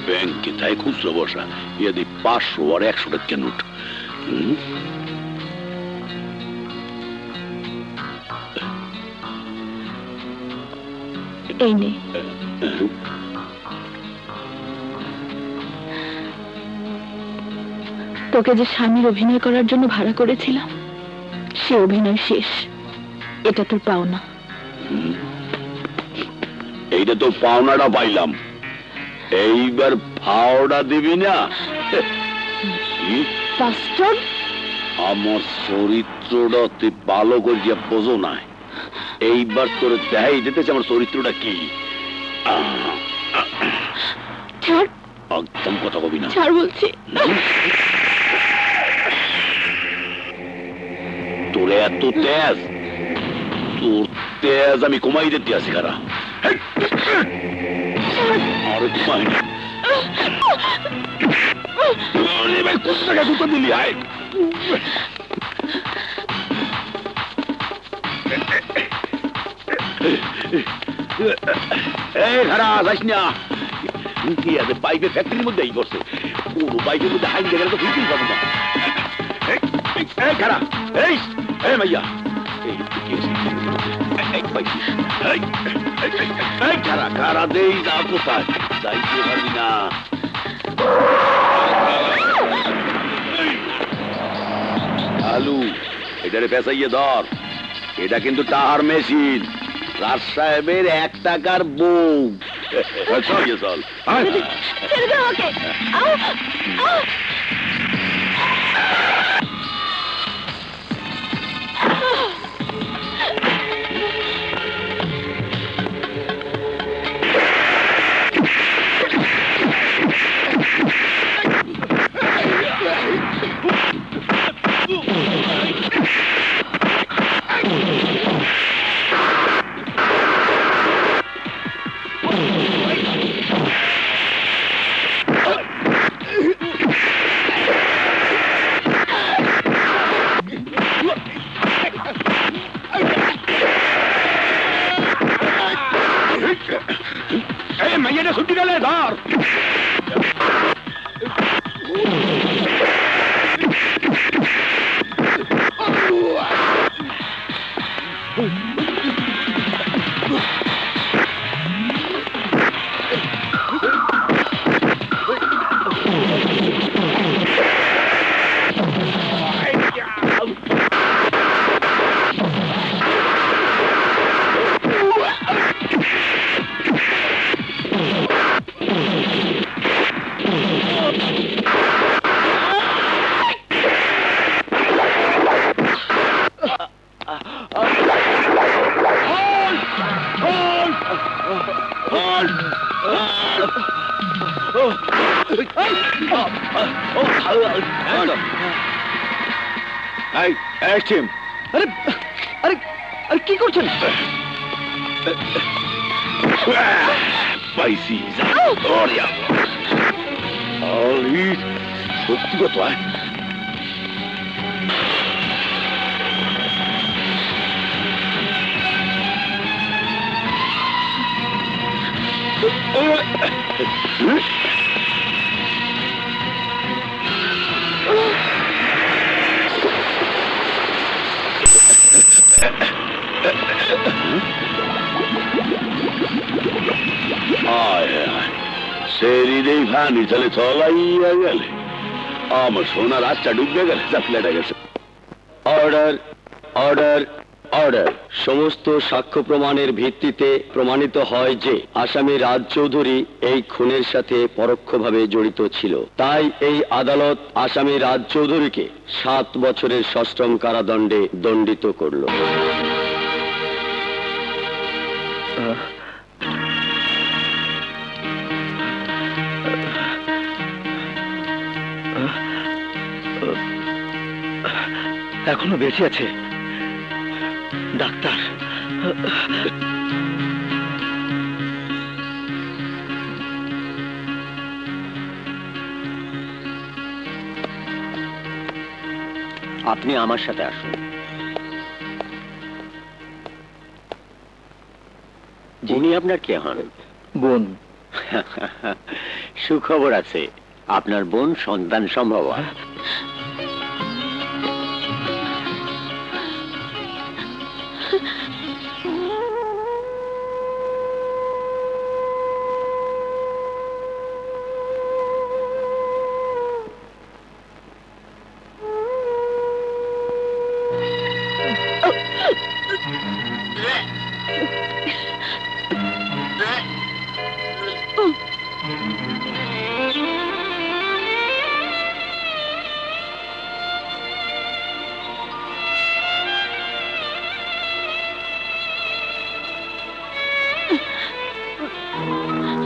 ব্যাংকে তাই খুচরো বসা ইয়াদি 500 আর 100 টাকা নোট। এই নে। তোকে যে স্বামীর অভিনয় করার জন্য ভাড়া করেছিলাম সে অভিনয় শেষ, এটা তোর পাওনা। এইটা তো পাওনাটা পাইলাম, এইবার ভাওটা দিবি না? আমার চরিত্রটা তুই ভালো করিয়া বোঝো না, এইবার তোর দেখাই দিতেছে আমার চরিত্রটা কি। একদম কথা কবি না, ছাড় বলছি। তোর এত তেজ, তোর তেজ আমি কমাই দিতে আছি খারা। আরে কমাই ভাই, কোন টাকা কোথা দিলি? আয় খারা যাস না, কি আছে বাইকের ফ্যাক্টরির মধ্যে এই করছে, পুরো বাইকের মধ্যে হাইন জায়গাটা তো ফিরতেই পারবো না। খারা এই মাইয়া, খারা দেই না, কোথায় যাইতে পারবি না। আলু এটারে পেঁচাইয়ে ধর, এটা কিন্তু টাহার মেশিন, রাজ সাহেবের 1 টাকার বউ। চল মাইয়াটা ছুটি গেলে ধর। কি করছেন? পাইছি সত্যি কথা। সেরিদেই ভানি চলে চলাইয়া গেলে আমার সোনার আচ্ছা ডুবে গেলে চাপলেটা গেছে। Order order order. সমস্ত সাক্ষ্য প্রমাণের ভিত্তিতে প্রমাণিত হয় যে আসামি রাজ চৌধুরী এই খুনের সাথে পরোক্ষভাবে জড়িত ছিল, তাই এই আদালত আসামি রাজ চৌধুরীকে 7 বছরের সশ্রম কারাদণ্ডে দণ্ডিত করল। এখনো বেঁচে আছে ডাক্তার। আপনি আমার সাথে আসুন। উনি আপনার কে হন? বোন। সুখবর আছে, আপনার বোন সন্তান সম্ভব।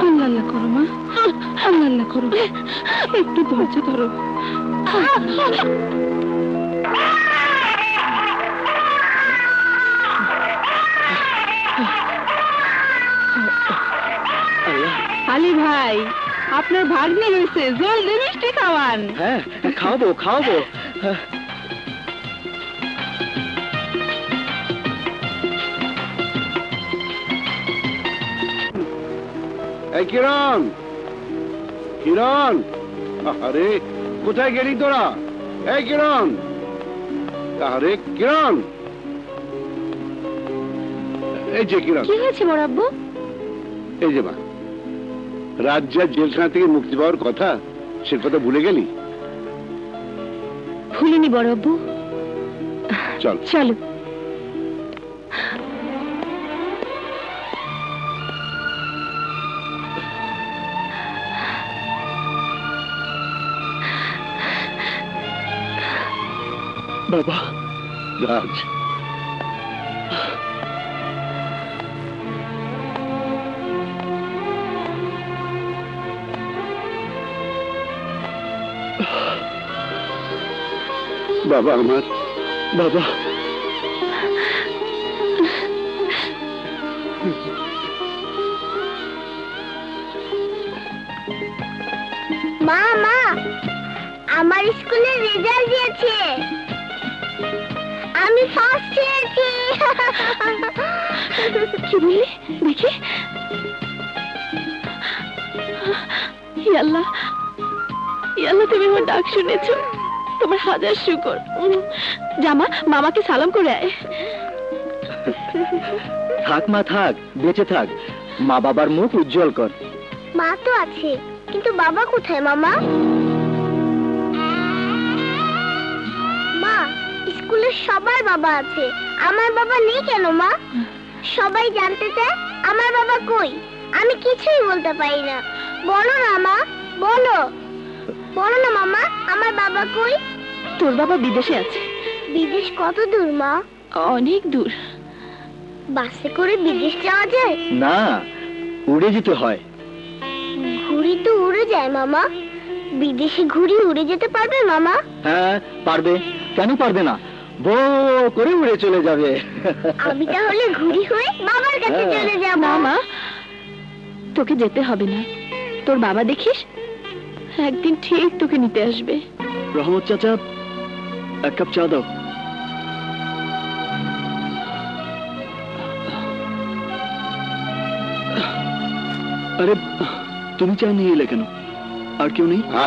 আল্লাহ আল্লাহ করো মা, আল্লাহ আল্লাহ করো, একটু ধৈর্য ধরো। আলী ভাই, আপনার ভাগ্নি হয়েছে, জলদি মিষ্টি খাওয়ান। হ্যাঁ, খাওয়াবো খাওয়াবো। এই কিরণ, কিরণ, আরে কোথায় গেলি তোরা? এই কিরণ, আরে কিরণ, এই যে কিরণ, কি হয়েছে বড় আব্বু? এই যে মা, রাজ্যের জেলখানা থেকে মুক্তি পাওয়ার কথা, সে কথা ভুলে গেলি? ভুলিনি বড় আব্বু, চল। চলো। বাবা, রাজ, বাবা আমার, বাবা, মা মা, আমার স্কুলের রেজাল্ট দিয়েছে, আমি ফার্স্ট হয়েছি। কি বললি দেখি? ইয়াল্লাহ, ইয়াল্লাহ, তুমি আমার ডাক শুনেছো, তোমার হাজার শুকর। জামা, মামাকে সালাম করে আয়। থাক মা থাক, বেঁচে থাক, মা বাবার মুখ উজ্জ্বল কর। মা তো আছে, কিন্তু বাবা কোথায় মামা? মা, স্কুলের সবার বাবা আছে, আমার বাবা নেই কেন মা? সবাই জানতে চায় আমার বাবা কই, আমি কিছুই বলতে পারি না। বলো না মা, বলো, বলো না মামা, আমার বাবা কই? তোর বাবা বিদেশে আছে। বিদেশ কত দূর মা? অনেক দূর। বাসে করে বিদেশ যাওয়া যায়? না, উড়ে যেতে হয়। ঘুড়ি তো উড়ে যায় মামা, বিদেশে ঘুড়ি উড়ে যেতে পারবে মামা? হ্যাঁ পারবে, কেন পারবে না, বো করে উড়ে চলে যাবে। আমি তাহলে ঘুড়ি হয়ে বাবার কাছে চলে যাব। না মা, তোকে যেতে হবে না, তোর বাবা দেখিস একদিন ঠিক তোকে নিতে আসবে। রহমত চাচা, এক কাপ চা দাও। আরে তুমি চা নিয়ে এলে কেন? আর কেউ নেই?